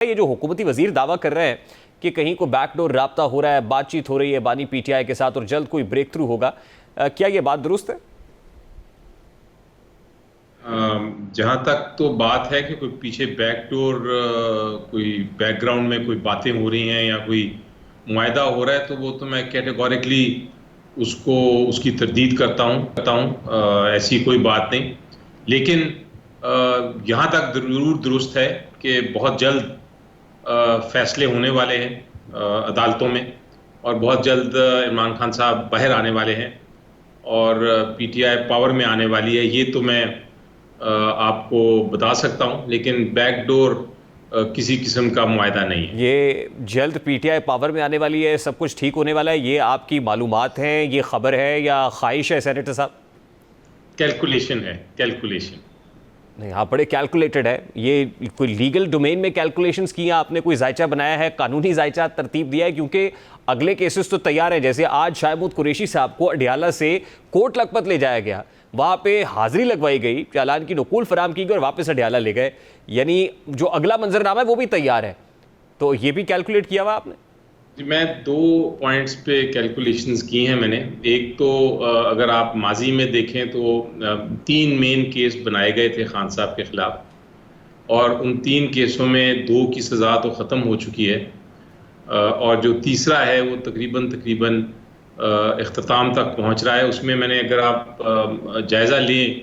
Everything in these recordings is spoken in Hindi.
ये जो हुकूमती वजीर दावा कर रहे हैं कि कहीं को बैकडोर राब्ता हो रहा है, बातचीत हो रही है बानी पीटीआई के साथ और जल्द कोई ब्रेक थ्रू होगा, क्या ये बात दुरुस्त है? जहां तक तो बात है कि कोई पीछे बैकडोर, कोई बैकग्राउंड में कोई बातें हो रही हैं या कोई मुआहदा हो रहा है, तो वो तो मैं कैटेगोरिकली उसको उसकी तरदीद करता हूं। ऐसी कोई बात नहीं। लेकिन यहां तक जरूर दुरुस्त है कि बहुत जल्द फैसले होने वाले हैं अदालतों में, और बहुत जल्द इमरान खान साहब बाहर आने वाले हैं और पीटीआई पावर में आने वाली है। ये तो मैं आपको बता सकता हूं, लेकिन बैकडोर किसी किस्म का मुआहदा नहीं है। ये जल्द पीटीआई पावर में आने वाली है, सब कुछ ठीक होने वाला है, ये आपकी मालूमात हैं, ये खबर है या ख्वाहिश है सेनेटर साहब? कैलकुलेशन है, कैलकुलेशन। नहीं, हाँ, बड़े कैलकुलेटेड है। ये कोई लीगल डोमेन में कैलकुलेशंस किया आपने, कोई जायचा बनाया है, कानूनी जायचा तरतीब दिया है? क्योंकि अगले केसेस तो तैयार हैं। जैसे आज शाहमूद कुरैशी साहब को अडियाला से कोट लखपत ले जाया गया, वहाँ पे हाजिरी लगवाई गई, चालान की नकूल फराम की गई और वापस अडियाला ले गए। यानी जो अगला मंजरनामा है वो भी तैयार है, तो ये भी कैलकुलेट किया हुआ आपने? मैं दो पॉइंट्स पे कैलकुलेशंस की हैं मैंने। एक तो अगर आप माजी में देखें तो 3 मेन केस बनाए गए थे खान साहब के खिलाफ, और उन 3 केसों में 2 की सज़ा तो ख़त्म हो चुकी है, और जो तीसरा है वो तकरीबन इख्तिताम तक पहुंच रहा है। उसमें मैंने, अगर आप जायज़ा लें,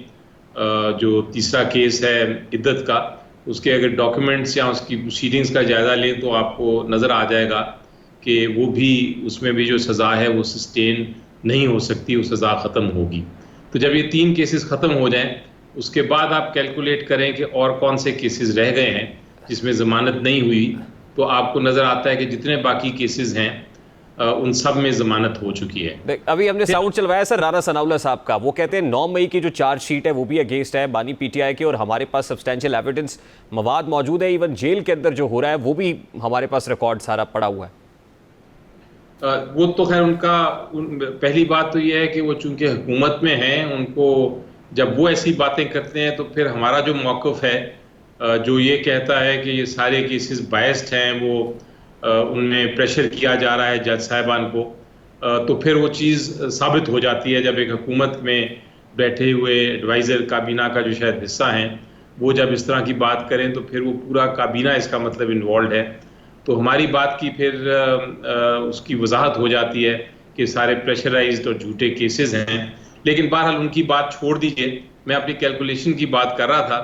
जो तीसरा केस है इद्दत का, उसके अगर डॉक्यूमेंट्स या उसकी प्रोसीडिंग्स का जायज़ा लें तो आपको नज़र आ जाएगा कि वो भी, उसमें भी जो सज़ा है वो सस्टेन नहीं हो सकती, वो सज़ा ख़त्म होगी। तो जब ये 3 केसेस ख़त्म हो जाएं, उसके बाद आप कैलकुलेट करें कि और कौन से केसेस रह गए हैं जिसमें ज़मानत नहीं हुई, तो आपको नज़र आता है कि जितने बाकी केसेस हैं उन सब में ज़मानत हो चुकी है। अभी हमने साउंड चलवाया सर राना सनाउल्लाह साहब का, वो कहते हैं 9 मई की जो चार्जशीट है वो भी अगेंस्ट है बानी पीटीआई के, और हमारे पास सब्सटेंशियल एविडेंस मवाद मौजूद है, इवन जेल के अंदर जो हो रहा है वो भी हमारे पास रिकॉर्ड सारा पड़ा हुआ है। वो तो खैर पहली बात तो ये है कि वो चूंकि हुकूमत में हैं, उनको जब वो ऐसी बातें करते हैं तो फिर हमारा जो मौक़िफ़ है, जो ये कहता है कि ये सारे केसेस बायस्ड हैं, वो उनमें प्रेशर किया जा रहा है जज साहिबान को, तो फिर वो चीज़ साबित हो जाती है जब एक हुकूमत में बैठे हुए एडवाइज़र काबीना का जो शायद हिस्सा हैं, वो जब इस तरह की बात करें तो फिर वो पूरा काबीना इसका मतलब इन्वॉल्व है। तो हमारी बात की फिर उसकी वजाहत हो जाती है कि सारे प्रेशराइज्ड और झूठे केसेस हैं। लेकिन बहरहाल उनकी बात छोड़ दीजिए, मैं अपनी कैलकुलेशन की बात कर रहा था।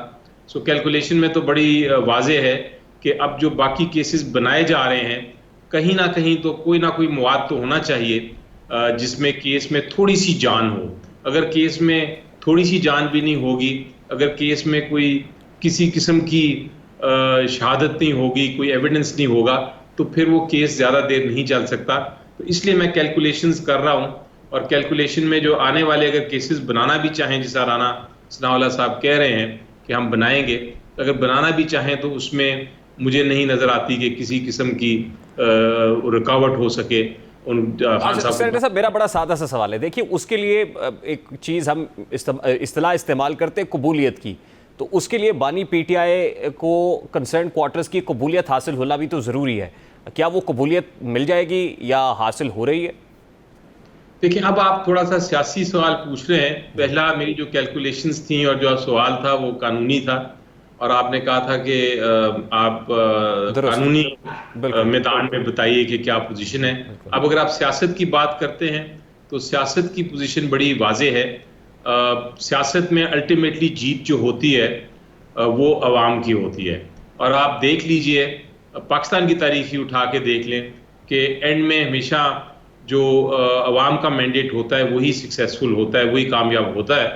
सो कैलकुलेशन में तो बड़ी वाज़ेह है कि अब जो बाकी केसेस बनाए जा रहे हैं, कहीं ना कहीं तो कोई ना कोई मवाद तो होना चाहिए जिसमें केस में थोड़ी सी जान हो। अगर केस में थोड़ी सी जान भी नहीं होगी, अगर केस में कोई किसी किस्म की शहादत नहीं होगी, कोई एविडेंस नहीं होगा, तो फिर वो केस ज़्यादा देर नहीं चल सकता। तो इसलिए मैं कैलकुलेशंस कर रहा हूँ, और कैलकुलेशन में जो आने वाले अगर केसेस बनाना भी चाहें, जैसा राना सनाउल्लाह साहब कह रहे हैं कि हम बनाएंगे, अगर बनाना भी चाहें तो उसमें मुझे नहीं नज़र आती कि किसी किस्म की रुकावट हो सके उन खान साहब। साहब मेरा बड़ा सादा सा सवाल है, देखिए उसके लिए एक चीज़ हम इस्तेलाह इस्तेमाल करते हैं कबूलियत की, तो उसके लिए बानी पीटीआई को कंसर्न क्वार्टर्स की कबूलियत हासिल होना भी तो ज़रूरी है। क्या वो कबूलियत मिल जाएगी या हासिल हो रही है? देखिए, अब आप थोड़ा सा सियासी सवाल पूछ रहे हैं। पहला मेरी जो कैलकुलेशंस थी और जो सवाल था वो कानूनी था, और आपने कहा था कि आप कानूनी मैदान में बताइए कि क्या पोजीशन है। अब अगर आप सियासत की बात करते हैं तो सियासत की पोजीशन बड़ी वाज़ेह है। सियासत में अल्टीमेटली जीत जो होती है वो अवाम की होती है, और आप देख लीजिए, पाकिस्तान की तारीख ही उठा के देख लें कि एंड में हमेशा जो अवाम का मैंडेट होता है वही सक्सेसफुल होता है, वही कामयाब होता है।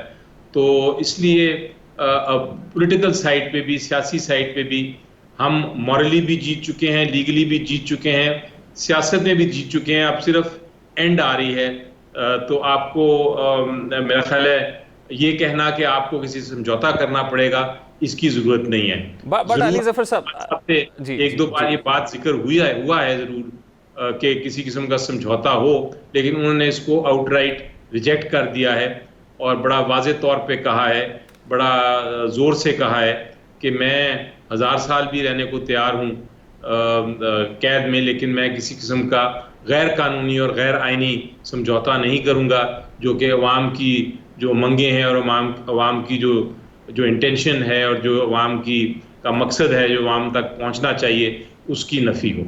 तो इसलिए पॉलिटिकल साइड पे भी, सियासी साइड पे भी हम मॉरली भी जीत चुके हैं, लीगली भी जीत चुके हैं, सियासत में भी जीत चुके हैं। अब सिर्फ एंड आ रही है। तो आपको मेरा ख्याल है ये कहना कि आपको किसी से समझौता करना पड़ेगा, इसकी जरूरत नहीं है। बट अली ज़फ़र साहब, एक दो बार ये बात जिक्र हुआ है जरूर कि किसी किस्म का समझौता हो, लेकिन उन्होंने इसको आउटराइट रिजेक्ट कर दिया है, और बड़ा वाज़े तौर पे कहा है, बड़ा ज़ोर से कहा है कि मैं 1000 साल भी रहने को तैयार हूँ कैद में, लेकिन मैं किसी किस्म का गैर कानूनी और गैर आइनी समझौता नहीं करूंगा, जो कि अवाम की जो मंगे हैं और अवाम की जो इंटेंशन है और जो अवाम की का मकसद है, जो अवाम तक पहुंचना चाहिए, उसकी नफ़ी हो।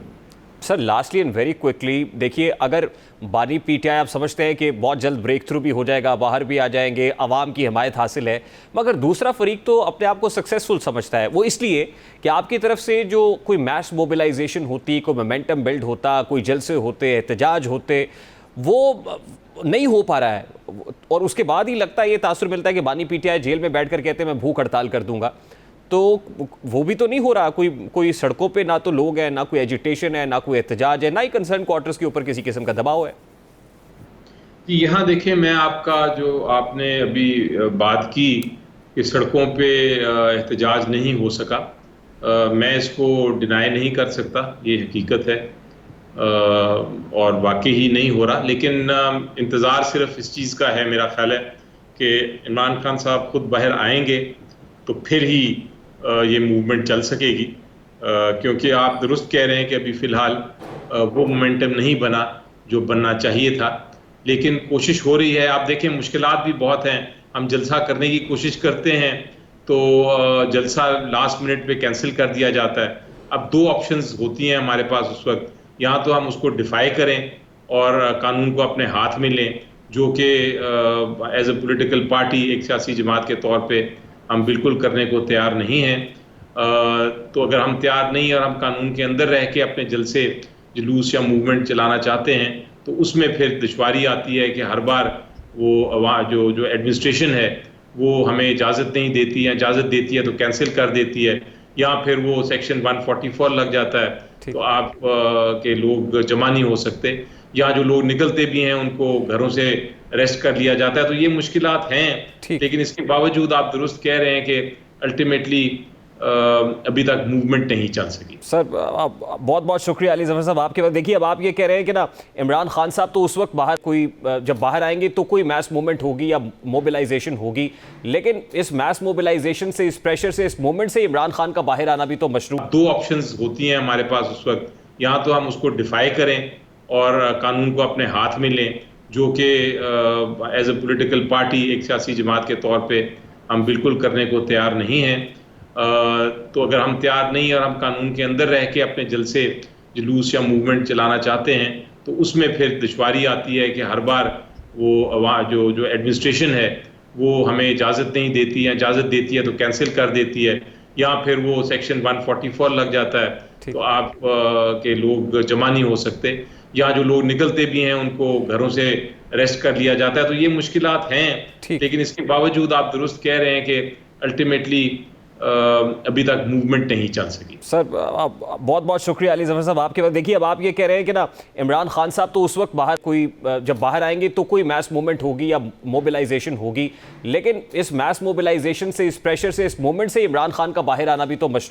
Sir lastly and very quickly, देखिए अगर बानी पीटीआई आप समझते हैं कि बहुत जल्द ब्रेक थ्रू भी हो जाएगा, बाहर भी आ जाएंगे, अवाम की हिमायत हासिल है, मगर दूसरा फरीक तो अपने आप को सक्सेसफुल समझता है। वो इसलिए कि आपकी तरफ से जो कोई मैस मोबिलाइजेशन होती, कोई मोमेंटम बिल्ड होता, कोई जलसे होते, एहतजाज होते, वो नहीं हो पा रहा है। और उसके बाद ही लगता है, ये तासुर मिलता है कि बानी पीटीआई जेल में बैठ कर कहते हैं मैं भूख हड़ताल कर दूंगा। तो वो भी तो नहीं हो रहा। कोई सड़कों पे ना तो लोग हैं, ना कोई एजिटेशन है, ना कोई एहतजाज है, ना ही कंसर्न क्वार्टर्स के ऊपर किसी किस्म का दबाव है। यहाँ देखिए, मैं आपका जो आपने अभी बात की कि सड़कों पे एहतजाज नहीं हो सका, मैं इसको डिनाई नहीं कर सकता, ये हकीकत है और वाकई ही नहीं हो रहा। लेकिन इंतज़ार सिर्फ इस चीज़ का है, मेरा ख्याल है कि इमरान खान साहब खुद बाहर आएंगे तो फिर ही ये मूवमेंट चल सकेगी, क्योंकि आप दुरुस्त कह रहे हैं कि अभी फ़िलहाल वो मोमेंटम नहीं बना जो बनना चाहिए था, लेकिन कोशिश हो रही है। आप देखें, मुश्किलात भी बहुत हैं। हम जलसा करने की कोशिश करते हैं तो जलसा लास्ट मिनट पे कैंसिल कर दिया जाता है। अब दो ऑप्शंस होती हैं हमारे पास उस वक्त, या तो हम उसको डिफाई करें और कानून को अपने हाथ में लें, जो कि एज ए पॉलिटिकल पार्टी, एक सियासी जमात के तौर पे हम बिल्कुल करने को तैयार नहीं हैं। तो अगर हम तैयार नहीं और हम कानून के अंदर रह के अपने जलसे, जुलूस या मूवमेंट चलाना चाहते हैं, तो उसमें फिर दुश्वारी आती है कि हर बार वो जो एडमिनिस्ट्रेशन है वो हमें इजाज़त नहीं देती, या इजाज़त देती है तो कैंसिल कर देती है, या फिर वो सेक्शन 144 लग जाता है तो आप के लोग जमा नहीं हो सकते, या जो लोग निकलते भी हैं उनको घरों से अरेस्ट कर लिया जाता है। तो ये मुश्किलात हैं, लेकिन इसके बावजूद आप दुरुस्त कह रहे हैं कि अल्टीमेटली अभी तक मूवमेंट नहीं चल सकी। सर बहुत बहुत शुक्रिया अली ज़फ़र साहब आपके। देखिए अब आप ये कह रहे हैं कि ना इमरान खान साहब तो उस वक्त बाहर जब बाहर आएंगे तो कोई मैस मूवमेंट होगी या मोबिलाइजेशन होगी, लेकिन इस मैस मोबिलाइजेशन से, इस प्रेशर से, इस मूवमेंट से इमरान खान का बाहर आना भी तो मशरूम। दो ऑप्शंस होती हैं हमारे पास उस वक्त, या तो हम उसको डिफाई करें और कानून को अपने हाथ में लें, जो कि एज ए पॉलिटिकल पार्टी, एक सियासी जमात के तौर पे हम बिल्कुल करने को तैयार नहीं हैं। तो अगर हम तैयार नहीं और हम कानून के अंदर रह के अपने जलसे, जुलूस या मूवमेंट चलाना चाहते हैं, तो उसमें फिर दुश्वारी आती है कि हर बार वो जो एडमिनिस्ट्रेशन है वो हमें इजाज़त नहीं देती, या इजाज़त देती है तो कैंसिल कर देती है, या फिर वो सेक्शन 144 लग जाता है तो आप के लोग जमा नहीं हो सकते, या जो लोग निकलते भी हैं उनको घरों से अरेस्ट कर लिया जाता है। तो ये मुश्किलात हैं, लेकिन इसके बावजूद आप दुरुस्त कह रहे हैं कि अल्टीमेटली अभी तक मूवमेंट नहीं चल सकी। सर बहुत बहुत शुक्रिया अली ज़फ़र साहब आपके। देखिए अब आप ये कह रहे हैं कि ना इमरान खान साहब तो उस वक्त बाहर जब बाहर आएंगे तो कोई मैस मूवमेंट होगी या मोबिलाइजेशन होगी, लेकिन इस मैस मोबिलाइजेशन से, इस प्रेशर से, इस मूवमेंट से इमरान खान का बाहर आना भी तो मशरूम।